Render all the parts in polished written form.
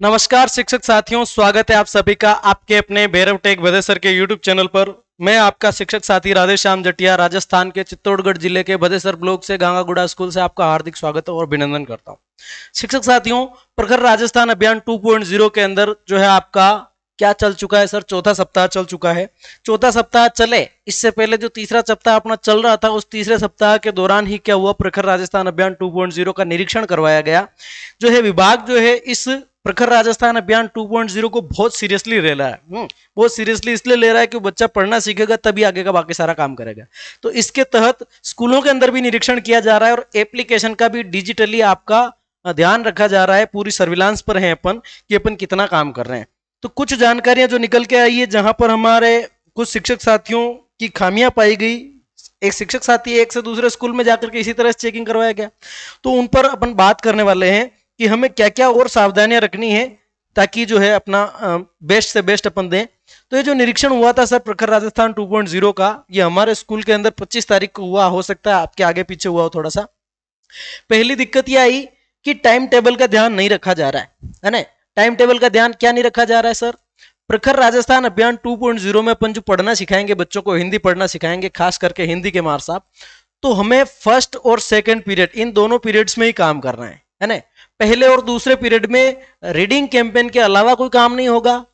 नमस्कार शिक्षक साथियों, स्वागत है आप सभी का आपके अपने भैरव टेक भदे सर के यूट्यूब चैनल पर। मैं आपका शिक्षक साथी राधेश्याम जटिया राजस्थान के चित्तौड़गढ़ जिले के भदेसर ब्लॉक से गांगागुड़ा स्कूल से आपका हार्दिक स्वागत और अभिनंदन करता हूं। शिक्षक साथियों, प्रखर राजस्थान अभियान 2.0 के अंदर जो है आपका क्या चल चुका है सर? चौथा सप्ताह चल चुका है। चौथा सप्ताह चले इससे पहले जो तीसरा सप्ताह अपना चल रहा था, उस तीसरे सप्ताह के दौरान ही क्या हुआ, प्रखर राजस्थान अभियान 2.0 का निरीक्षण करवाया गया। जो है विभाग जो है इस प्रखर राजस्थान अभियान 2.0 को बहुत सीरियसली ले रहा है। बहुत सीरियसली इसलिए ले रहा है कि बच्चा पढ़ना सीखेगा तभी आगे का बाकी सारा काम करेगा। तो इसके तहत स्कूलों के अंदर भी निरीक्षण किया जा रहा है और एप्लीकेशन का भी डिजिटली आपका ध्यान रखा जा रहा है। पूरी सर्विलांस पर है अपन कि अपन कितना काम कर रहे हैं। तो कुछ जानकारियां जो निकल के आई है, जहां पर हमारे कुछ शिक्षक साथियों की खामियां पाई गई। एक शिक्षक साथी एक से दूसरे स्कूल में जाकर के इसी तरह से चेकिंग करवाया गया, तो उन पर अपन बात करने वाले हैं कि हमें क्या क्या और सावधानियां रखनी है ताकि जो है अपना बेस्ट से बेस्ट अपन दें। तो ये जो निरीक्षण हुआ था सर प्रखर राजस्थान 2.0 का, ये हमारे स्कूल के अंदर 25 तारीख को हुआ। हो सकता है आपके आगे पीछे हुआ हो थोड़ा सा। पहली दिक्कत ये आई कि टाइम टेबल का ध्यान नहीं रखा जा रहा है ना। टाइम टेबल का ध्यान क्या नहीं रखा जा रहा है सर? प्रखर राजस्थान अभियान 2.0 में अपन जो पढ़ना सिखाएंगे, बच्चों को हिंदी पढ़ना सिखाएंगे, खास करके हिंदी के मार साहब, तो हमें फर्स्ट और सेकंड पीरियड इन दोनों पीरियड्स में ही काम करना है ना। पहले और दूसरे पीरियड में रीडिंग कैंपेन के अलावा कोई काम नहीं होगा,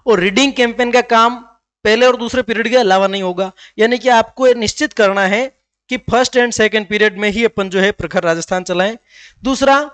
और रीडिंग कैंपेन का काम पहले और दूसरे पीरियड के अलावा नहीं होगा। यानी कि आपको ये निश्चित करना है कि फर्स्ट एंड सेकंड पीरियड में ही अपन जो है प्रखर राजस्थान चलाएं। दूसरा,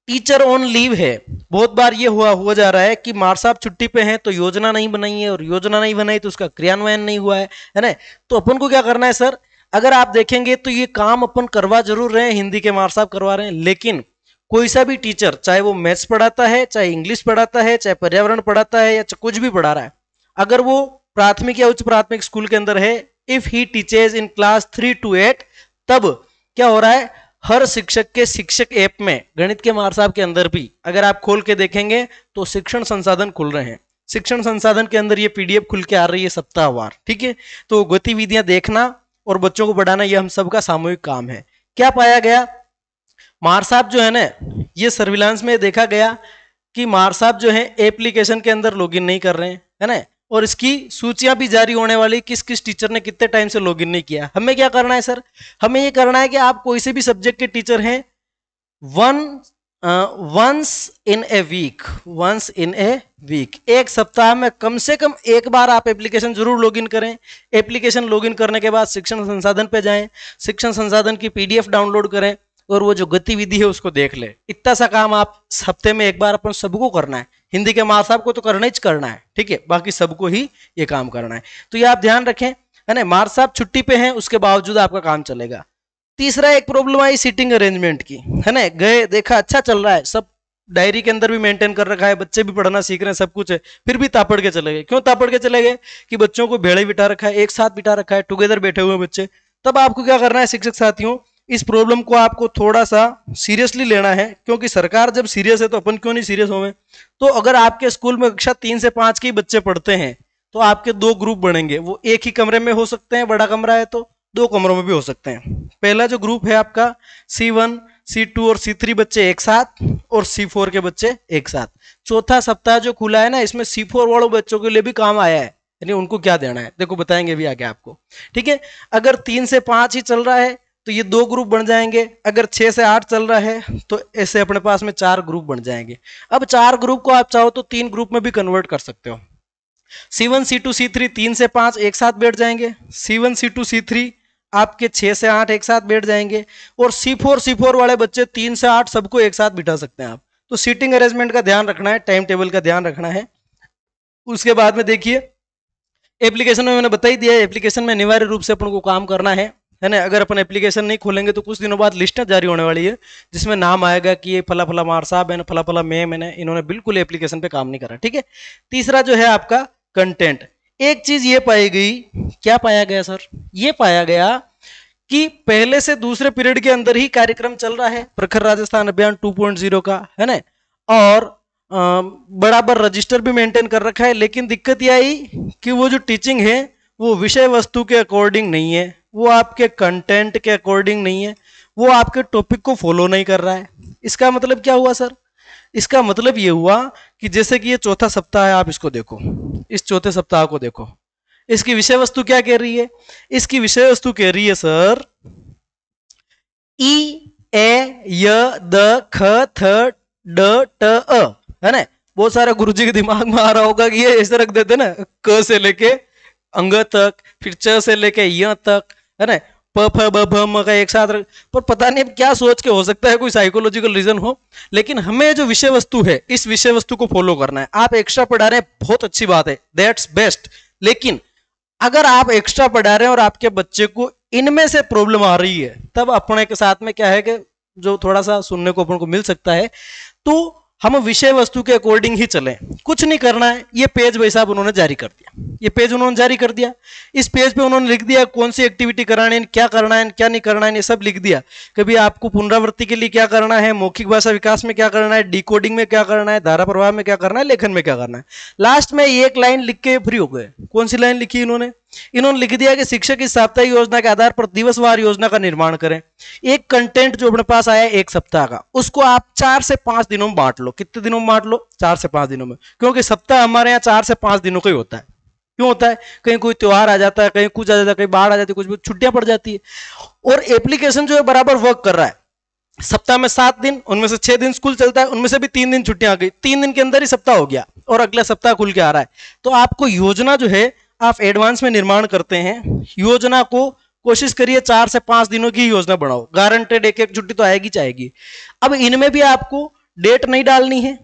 टीचर ऑन लीव है। बहुत बार ये हुआ जा रहा है कि मार साहब छुट्टी पे हैं तो योजना नहीं बनाई है, और योजना नहीं बनाई तो उसका क्रियान्वयन नहीं हुआ है ना। तो अपन को क्या करना है सर? अगर आप देखेंगे तो ये काम अपन करवा जरूर रहे हैं, हिंदी के मार साहब करवा रहे हैं, लेकिन कोई सा भी टीचर, चाहे वो मैथ्स पढ़ाता है, चाहे इंग्लिश पढ़ाता है, चाहे पर्यावरण पढ़ाता है, या कुछ भी पढ़ा रहा है, अगर वो प्राथमिक या उच्च प्राथमिक स्कूल के अंदर है, if he teaches in class 3 to 8, तब क्या हो रहा है, हर शिक्षक के शिक्षक ऐप में गणित के मार साहब के अंदर भी अगर आप खोल के देखेंगे तो शिक्षण संसाधन खुल रहे हैं। शिक्षण संसाधन के अंदर ये पीडीएफ खुल के आ रही है सप्ताहवार। ठीक है, तो गतिविधियां देखना और बच्चों को पढ़ाना ये हम सबका सामूहिक काम है। क्या पाया गया? मार साहब जो है ना, ये सर्विलांस में देखा गया कि मार साहब जो है एप्लीकेशन के अंदर लॉगिन नहीं कर रहे हैं, है ना। और इसकी सूचियां भी जारी होने वाली, किस किस टीचर ने कितने टाइम से लॉगिन नहीं किया। हमें क्या करना है सर? हमें ये करना है कि आप कोई से भी सब्जेक्ट के टीचर हैं, वंस इन ए वीक, एक सप्ताह में कम से कम एक बार आप एप्लीकेशन जरूर लॉगिन करें। एप्लीकेशन लॉगिन करने के बाद शिक्षण संसाधन पे जाएं, शिक्षण संसाधन की पीडीएफ डाउनलोड करें और वो जो गतिविधि है उसको देख ले। इतना सा काम आप हफ्ते में एक बार अपन सबको करना है। हिंदी के माँ साहब को तो करना ही करना है, ठीक है, बाकी सबको ही ये काम करना है। तो ये आप ध्यान रखें, है ना। मार साहब छुट्टी पे हैं, उसके बावजूद आपका काम चलेगा। तीसरा, एक प्रॉब्लम आई सीटिंग अरेंजमेंट की, है ना। गए, देखा अच्छा चल रहा है, सब डायरी के अंदर भी मेंटेन कर रखा है, बच्चे भी पढ़ना सीख रहे हैं, सब कुछ है, फिर भी तापड़ के चले गए। क्यों तापड़ के चले गए? कि बच्चों को भेड़े बिठा रखा है, एक साथ बिठा रखा है, टुगेदर बैठे हुए बच्चे। तब आपको क्या करना है शिक्षक साथियों? इस प्रॉब्लम को आपको थोड़ा सा सीरियसली लेना है, क्योंकि सरकार जब सीरियस है तो अपन क्यों नहीं सीरियस होंगे। तो अगर आपके स्कूल में कक्षा 3 से 5 के बच्चे पढ़ते हैं तो आपके 2 ग्रुप बनेंगे। वो एक ही कमरे में हो सकते हैं, बड़ा कमरा है तो 2 कमरों में भी हो सकते हैं। पहला जो ग्रुप है आपका C1, C2 और C3 बच्चे एक साथ, और C4 के बच्चे एक साथ। चौथा सप्ताह जो खुला है ना, इसमें C4 वालों बच्चों के लिए भी काम आया है, यानी उनको क्या देना है देखो बताएंगे भी आगे आपको। ठीक है, अगर 3 से 5 ही चल रहा है तो ये 2 ग्रुप बन जाएंगे। अगर 6 से 8 चल रहा है तो ऐसे अपने पास में 4 ग्रुप बन जाएंगे। अब 4 ग्रुप को आप चाहो तो 3 ग्रुप में भी कन्वर्ट कर सकते हो। C1, C2, C3 3 से 5 एक साथ बैठ जाएंगे, C1, C2, C3 आपके 6 से 8 एक साथ बैठ जाएंगे, और C4 वाले बच्चे 3 से 8 सबको एक साथ बिठा सकते हैं आप। तो सीटिंग अरेंजमेंट का ध्यान रखना है, टाइम टेबल का ध्यान रखना है। उसके बाद में देखिए, एप्लीकेशन में मैंने बता ही दिया है, एप्लीकेशन में अनिवार्य रूप से अपन को काम करना है ना। अगर अपन एप्लीकेशन नहीं खोलेंगे तो कुछ दिनों बाद लिस्ट जारी होने वाली है, जिसमें नाम आएगा कि ये फला फला मार साहब है ना, फला फला मैम है ना, इन्होंने बिल्कुल एप्लीकेशन पे काम नहीं करा। ठीक है। तीसरा जो है आपका कंटेंट। एक चीज ये पाई गई, क्या पाया गया सर? ये पाया गया कि पहले से दूसरे पीरियड के अंदर ही कार्यक्रम चल रहा है प्रखर राजस्थान अभियान 2.0 का, है ना, और बराबर रजिस्टर भी मेंटेन कर रखा है। लेकिन दिक्कत यह आई कि वो जो टीचिंग है वो विषय वस्तु के अकॉर्डिंग नहीं है, वो आपके कंटेंट के अकॉर्डिंग नहीं है, वो आपके टॉपिक को फॉलो नहीं कर रहा है। इसका मतलब क्या हुआ सर? इसका मतलब ये हुआ कि जैसे कि ये चौथा सप्ताह है, आप इसको देखो, इस चौथे सप्ताह को देखो, इसकी विषय वस्तु क्या कह रही है? इसकी विषय वस्तु कह रही है सर ई ए य द ख थ ड ट अ, है ना। बहुत सारे गुरुजी के दिमाग में आ रहा होगा कि ये ऐसे रख देते ना, क से लेके अंग तक, फिर च से लेके य तक, है ना, प फ ब भ म का एक साथ पर पता नहीं क्या सोच के, हो सकता है कोई साइकोलॉजिकल रीजन हो, लेकिन हमें जो विषय वस्तु है इस विषय वस्तु को फॉलो करना है। आप एक्स्ट्रा पढ़ा रहे हैं, बहुत अच्छी बात है, दैट्स बेस्ट, लेकिन अगर आप एक्स्ट्रा पढ़ा रहे हैं और आपके बच्चे को इनमें से प्रॉब्लम आ रही है, तब अपने के साथ में क्या है कि जो थोड़ा सा सुनने को अपन को मिल सकता है, तो हम विषय वस्तु के अकॉर्डिंग ही चलें, कुछ नहीं करना है। ये पेज भाई साहब उन्होंने जारी कर दिया, ये पेज उन्होंने जारी कर दिया, इस पेज पे उन्होंने लिख दिया कौन सी एक्टिविटी करानी है, क्या करना है, क्या नहीं करना है, ये सब लिख दिया। कभी आपको पुनरावृत्ति के लिए क्या करना है, मौखिक भाषा विकास में क्या करना है, डिकोडिंग में क्या करना है, धारा प्रवाह में क्या करना है, लेखन में क्या करना है। लास्ट में एक लाइन लिख के फ्री हो गए। कौन सी लाइन लिखी इन्होंने लिख दिया कि शिक्षक इस साप्ताहिक योजना के आधार पर दिवसवार योजना का निर्माण करें। एक कंटेंट जो अपने पास आया एक सप्ताह का, उसको आप 4 से 5 दिनों में बांट लो। कितने दिनों में बांट लो? 4 से 5 दिनों में, क्योंकि सप्ताह हमारे यहाँ 4 से 5 दिनों का ही होता है। क्यों होता है? कहीं कोई त्योहार आ जाता है, कहीं कुछ आ जाता है, कहीं बाढ़ आ जाती है, कुछ छुट्टियां पड़ जाती है, और एप्लीकेशन जो है बराबर वर्क कर रहा है। सप्ताह में 7 दिन, उनमें से 6 दिन स्कूल चलता है, उनमें से भी 3 दिन छुट्टियां आ गई, 3 दिन के अंदर ही सप्ताह हो गया और अगला सप्ताह खुल के आ रहा है। तो आपको योजना जो है आप एडवांस में निर्माण करते हैं, योजना को कोशिश करिए 4 से 5 दिनों की योजना बनाओ, गारंटेड एक एक छुट्टी तो आएगी चाहेगी। अब इनमें भी आपको डेट नहीं डालनी है,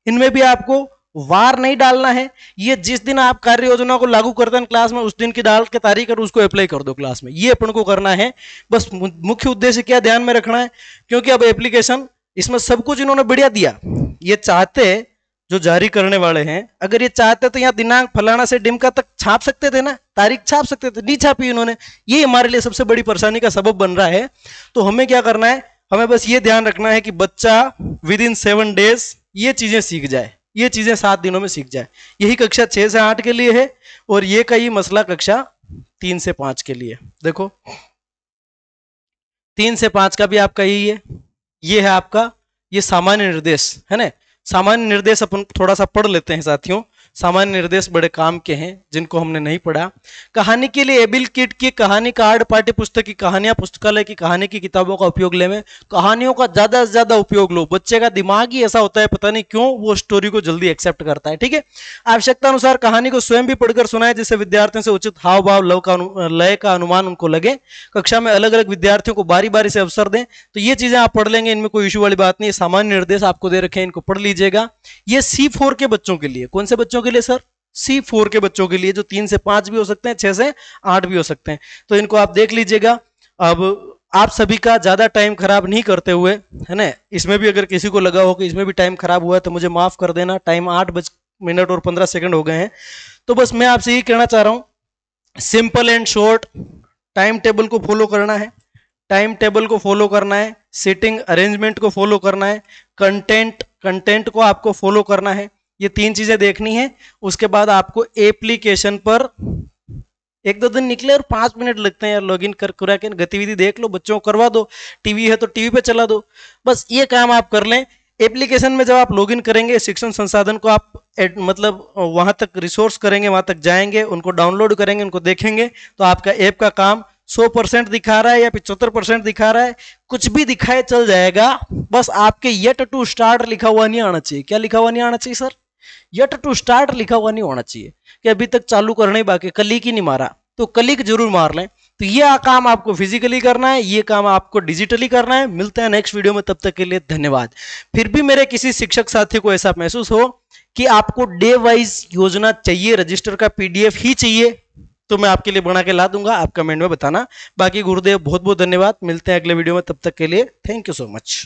इनमें भी आपको वार नहीं डालना है। ये जिस दिन आप कार्य योजना को लागू करते हैं क्लास में, उस दिन की डाल के तारीख और उसको अप्लाई कर दो क्लास में, ये अपन को करना है। बस मुख्य उद्देश्य क्या ध्यान में रखना है, क्योंकि अब एप्लीकेशन इसमें सब कुछ इन्होंने बढ़िया दिया। ये चाहते, जो जारी करने वाले हैं, अगर ये चाहते तो यहाँ दिनांक फलाना से डिमका तक छाप सकते थे ना, तारीख छाप सकते थे, नहीं छापी इन्होंने। ये हमारे लिए सबसे बड़ी परेशानी का सबब बन रहा है। तो हमें क्या करना है, हमें बस ये ध्यान रखना है कि बच्चा विद इन 7 डेज ये चीजें सीख जाए, ये चीजें 7 दिनों में सीख जाए। यही कक्षा 6 से 8 के लिए है, और ये का ही मसला कक्षा 3 से 5 के लिए। देखो 3 से 5 का भी आपका यही है, ये है आपका ये सामान्य निर्देश, है ना। सामान्य निर्देश अपन थोड़ा सा पढ़ लेते हैं साथियों। सामान्य निर्देश बड़े काम के हैं जिनको हमने नहीं पढ़ा। कहानी के लिए एबिल किट की कहानी कार्ड, पाठ्य पुस्तक की कहानियां, पुस्तकालय की कहानी की किताबों का उपयोग ले में। कहानियों का ज्यादा से ज्यादा उपयोग लो। बच्चे का दिमाग ही ऐसा होता है, पता नहीं क्यों वो स्टोरी को जल्दी एक्सेप्ट करता है। ठीक है, आवश्यकता अनुसार कहानी को स्वयं भी पढ़कर सुनाए, जिससे विद्यार्थियों से उचित हाव भाव लय का अनुमान उनको लगे। कक्षा में अलग अलग विद्यार्थियों को बारी बारी से अवसर दें। तो ये चीजें आप पढ़ लेंगे, इनमें कोई इशू वाली बात नहीं है। सामान्य निर्देश आपको दे रखे हैं, इनको पढ़ लीजिएगा। ये C4 के बच्चों के लिए। कौन से बच्चों के लिए सर? C4 के बच्चों के लिए, जो 3 से 5 भी हो सकते हैं, 6 से 8 भी हो सकते हैं। तो इनको आप देख लीजिएगा। अब आप सभी का ज्यादा टाइम खराब नहीं करते हुए, है ना, इसमें भी अगर किसी को लगा हो कि इसमें भी टाइम खराब हुआ है तो मुझे माफ कर देना। टाइम 8 मिनट और 15 सेकंड हो गए हैं। तो बस मैं आपसे ये कहना चाह रहा हूं, simple and short, time table को फॉलो करना है, टाइम टेबल को फॉलो करना है, सीटिंग अरेंजमेंट को फॉलो करना है, कंटेंट को आपको फॉलो करना है। ये 3 चीजें देखनी है। उसके बाद आपको एप्लीकेशन पर 1-2 दिन निकले और 5 मिनट लगते हैं यार, लॉगिन करा के गतिविधि देख लो, बच्चों को करवा दो। टीवी है तो टीवी पे चला दो। बस ये काम आप कर लें। एप्लीकेशन में जब आप लॉगिन करेंगे, शिक्षण संसाधन को आप मतलब वहां तक रिसोर्स करेंगे, वहां तक जाएंगे, उनको डाउनलोड करेंगे, उनको देखेंगे, तो आपका ऐप का काम 100% दिखा रहा है या 75% दिखा रहा है, कुछ भी दिखाए चल जाएगा। बस आपके येट टू स्टार्ट लिखा हुआ नहीं आना चाहिए। क्या लिखा हुआ नहीं आना चाहिए सर? येट टू स्टार्ट लिखा हुआ नहीं होना चाहिए कि अभी तक चालू करने ही बाकी, क्लिक ही नहीं मारा, तो क्लिक जरूर मार लें। तो ये काम आपको फिजिकली करना है, ये काम आपको डिजिटली करना है। मिलते हैं नेक्स्ट वीडियो में, तब तक के लिए धन्यवाद। फिर भी मेरे किसी शिक्षक साथी को ऐसा महसूस हो कि आपको डे वाइज योजना चाहिए, रजिस्टर का PDF ही चाहिए, तो मैं आपके लिए बना के ला दूंगा। आप कमेंट में बताना। बाकी गुरुदेव बहुत बहुत धन्यवाद। मिलते हैं अगले वीडियो में, तब तक के लिए थैंक यू सो मच।